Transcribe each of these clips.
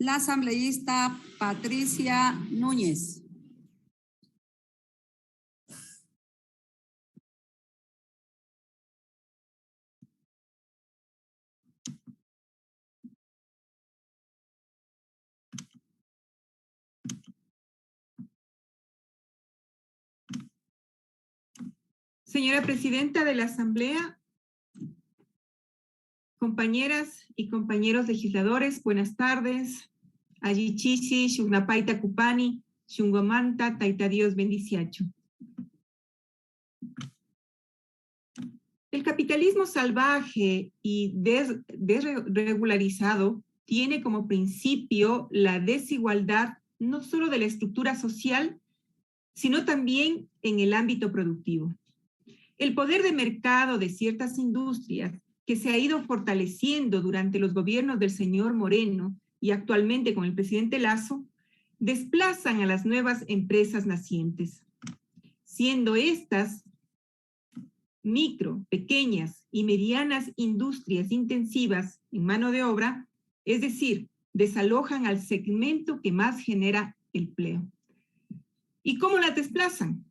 la asambleísta Patricia Núñez. Señora Presidenta de la Asamblea, compañeras y compañeros legisladores, buenas tardes. Ayichichi, Shugnapaita Kupani, Shungomanta, Taita Dios Bendiciacho. El capitalismo salvaje y desregularizado tiene como principio la desigualdad no solo de la estructura social, sino también en el ámbito productivo. El poder de mercado de ciertas industrias que se ha ido fortaleciendo durante los gobiernos del señor Moreno y actualmente con el presidente Lasso, desplazan a las nuevas empresas nacientes, siendo estas micro, pequeñas y medianas industrias intensivas en mano de obra, es decir, desalojan al segmento que más genera empleo. ¿Y cómo las desplazan?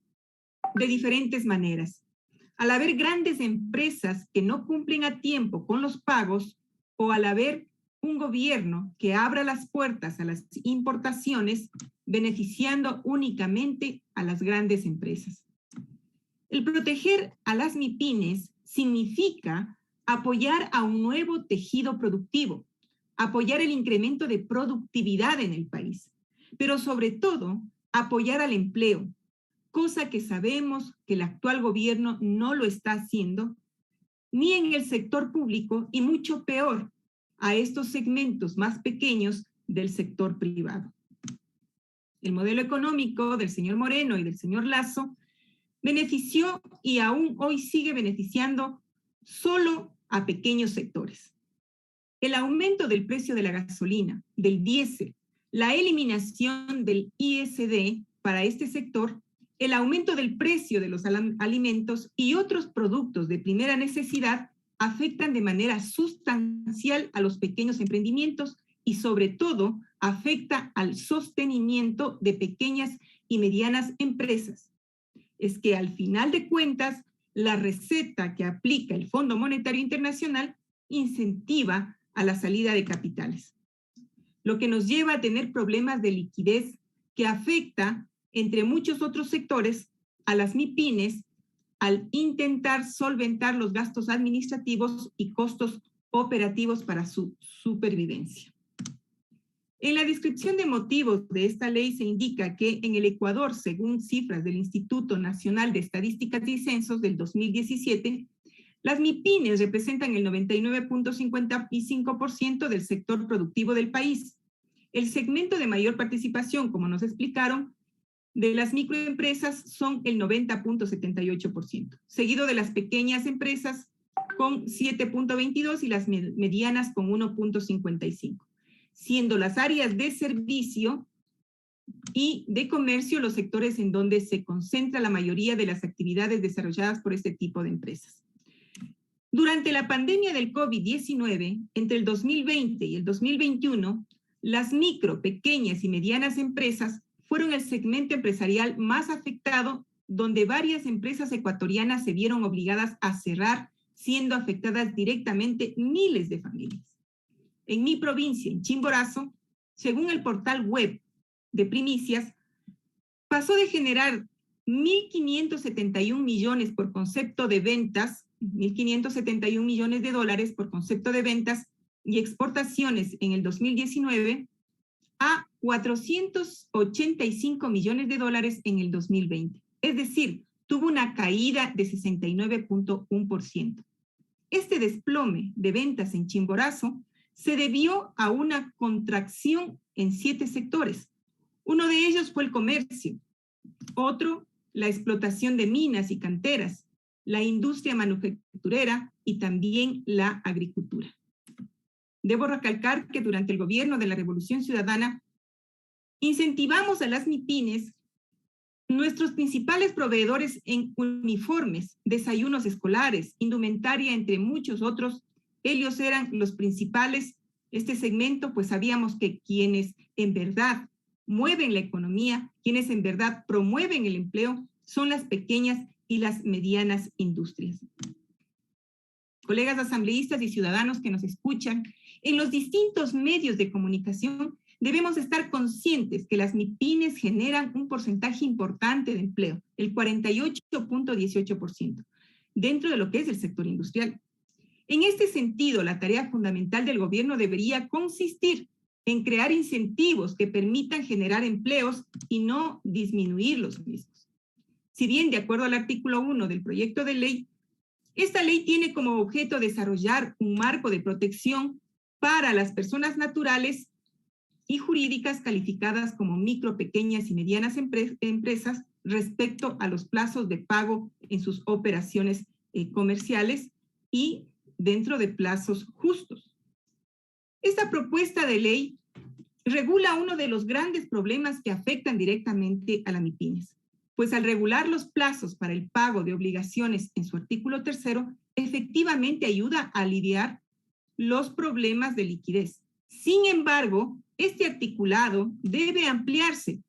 De diferentes maneras. Al haber grandes empresas que no cumplen a tiempo con los pagos o al haber un gobierno que abra las puertas a las importaciones, beneficiando únicamente a las grandes empresas. El proteger a las MIPYMES significa apoyar a un nuevo tejido productivo, apoyar el incremento de productividad en el país, pero sobre todo apoyar al empleo, cosa que sabemos que el actual gobierno no lo está haciendo, ni en el sector público y mucho peor a estos segmentos más pequeños del sector privado. El modelo económico del señor Moreno y del señor Lasso benefició y aún hoy sigue beneficiando solo a pequeños sectores. El aumento del precio de la gasolina, del diésel, la eliminación del ISD para este sector, el aumento del precio de los alimentos y otros productos de primera necesidad afectan de manera sustancial a los pequeños emprendimientos y sobre todo afecta al sostenimiento de pequeñas y medianas empresas. Es que al final de cuentas, la receta que aplica el Fondo Monetario Internacional incentiva a la salida de capitales, lo que nos lleva a tener problemas de liquidez que afecta, entre muchos otros sectores, a las MIPYMES al intentar solventar los gastos administrativos y costos operativos para su supervivencia. En la descripción de motivos de esta ley se indica que en el Ecuador, según cifras del Instituto Nacional de Estadísticas y Censos del 2017, las MIPYMES representan el 99.55% del sector productivo del país. El segmento de mayor participación, como nos explicaron, de las microempresas son el 90.78%, seguido de las pequeñas empresas con 7.22% y las medianas con 1.55%, siendo las áreas de servicio y de comercio los sectores en donde se concentra la mayoría de las actividades desarrolladas por este tipo de empresas. Durante la pandemia del COVID-19, entre el 2020 y el 2021, las micro, pequeñas y medianas empresas fueron el segmento empresarial más afectado, donde varias empresas ecuatorianas se vieron obligadas a cerrar, siendo afectadas directamente miles de familias. En mi provincia, en Chimborazo, según el portal web de Primicias, pasó de generar 1.571 millones por concepto de ventas, 1.571 millones de dólares por concepto de ventas y exportaciones en el 2019 a 485 millones de dólares en el 2020. Es decir, tuvo una caída de 69.1%. Este desplome de ventas en Chimborazo se debió a una contracción en 7 sectores. Uno de ellos fue el comercio, otro, la explotación de minas y canteras, la industria manufacturera y también la agricultura. Debo recalcar que durante el gobierno de la Revolución Ciudadana incentivamos a las MIPYMES, nuestros principales proveedores en uniformes, desayunos escolares, indumentaria, entre muchos otros. Ellos eran los principales Este segmento, pues sabíamos que quienes en verdad mueven la economía, quienes en verdad promueven el empleo, son las pequeñas y las medianas industrias. Colegas asambleístas y ciudadanos que nos escuchan, en los distintos medios de comunicación debemos estar conscientes que las MIPYMES generan un porcentaje importante de empleo, el 48.18%, dentro de lo que es el sector industrial. En este sentido, la tarea fundamental del gobierno debería consistir en crear incentivos que permitan generar empleos y no disminuir los mismos. Si bien, de acuerdo al artículo 1 del proyecto de ley, esta ley tiene como objeto desarrollar un marco de protección para las personas naturales y jurídicas calificadas como micro, pequeñas y medianas empresas respecto a los plazos de pago en sus operaciones comerciales y dentro de plazos justos. Esta propuesta de ley regula uno de los grandes problemas que afectan directamente a la MIPYMES, pues al regular los plazos para el pago de obligaciones en su artículo 3, efectivamente ayuda a aliviar los problemas de liquidez. Sin embargo, este articulado debe ampliarse,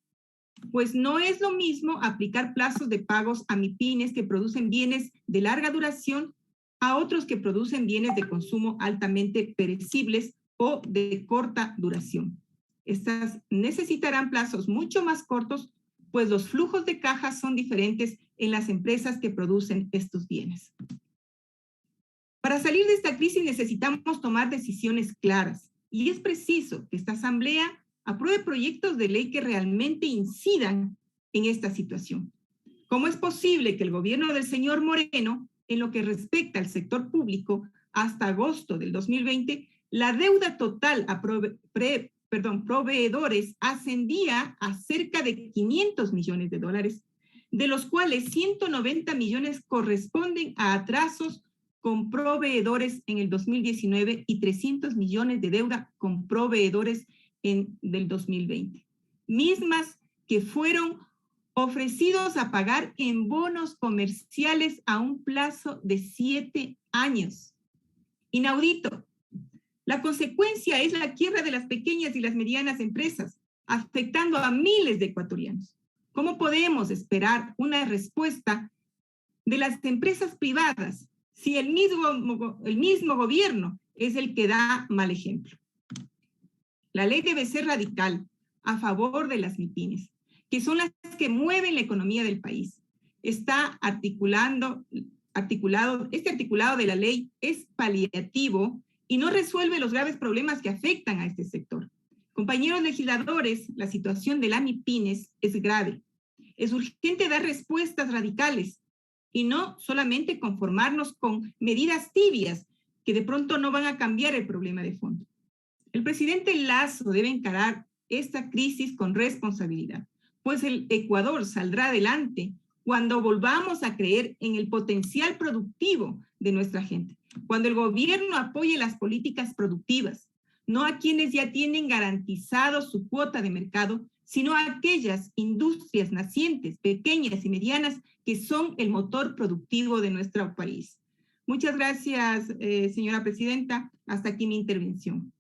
pues no es lo mismo aplicar plazos de pagos a MIPYMES que producen bienes de larga duración a otros que producen bienes de consumo altamente perecibles o de corta duración. Estas necesitarán plazos mucho más cortos, pues los flujos de caja son diferentes en las empresas que producen estos bienes. Para salir de esta crisis necesitamos tomar decisiones claras y es preciso que esta asamblea apruebe proyectos de ley que realmente incidan en esta situación. ¿Cómo es posible que el gobierno del señor Moreno, en lo que respecta al sector público, hasta agosto del 2020, la deuda total a proveedores ascendía a cerca de 500 millones de dólares, de los cuales 190 millones corresponden a atrasos con proveedores en el 2019 y 300 millones de deuda con proveedores del 2020? Mismas que fueron ofrecidos a pagar en bonos comerciales a un plazo de 7 años. Inaudito. La consecuencia es la quiebra de las pequeñas y las medianas empresas, afectando a miles de ecuatorianos. ¿Cómo podemos esperar una respuesta de las empresas privadas si el mismo gobierno es el que da mal ejemplo? La ley debe ser radical a favor de las MIPYMES, que son las que mueven la economía del país. Este articulado de la ley es paliativo y no resuelve los graves problemas que afectan a este sector. Compañeros legisladores, la situación de la MIPYMES es grave. Es urgente dar respuestas radicales y no solamente conformarnos con medidas tibias que de pronto no van a cambiar el problema de fondo. El presidente Lasso debe encarar esta crisis con responsabilidad, pues el Ecuador saldrá adelante cuando volvamos a creer en el potencial productivo de nuestra gente, cuando el gobierno apoye las políticas productivas, no a quienes ya tienen garantizado su cuota de mercado, sino a aquellas industrias nacientes, pequeñas y medianas, que son el motor productivo de nuestro país. Muchas gracias, señora presidenta. Hasta aquí mi intervención.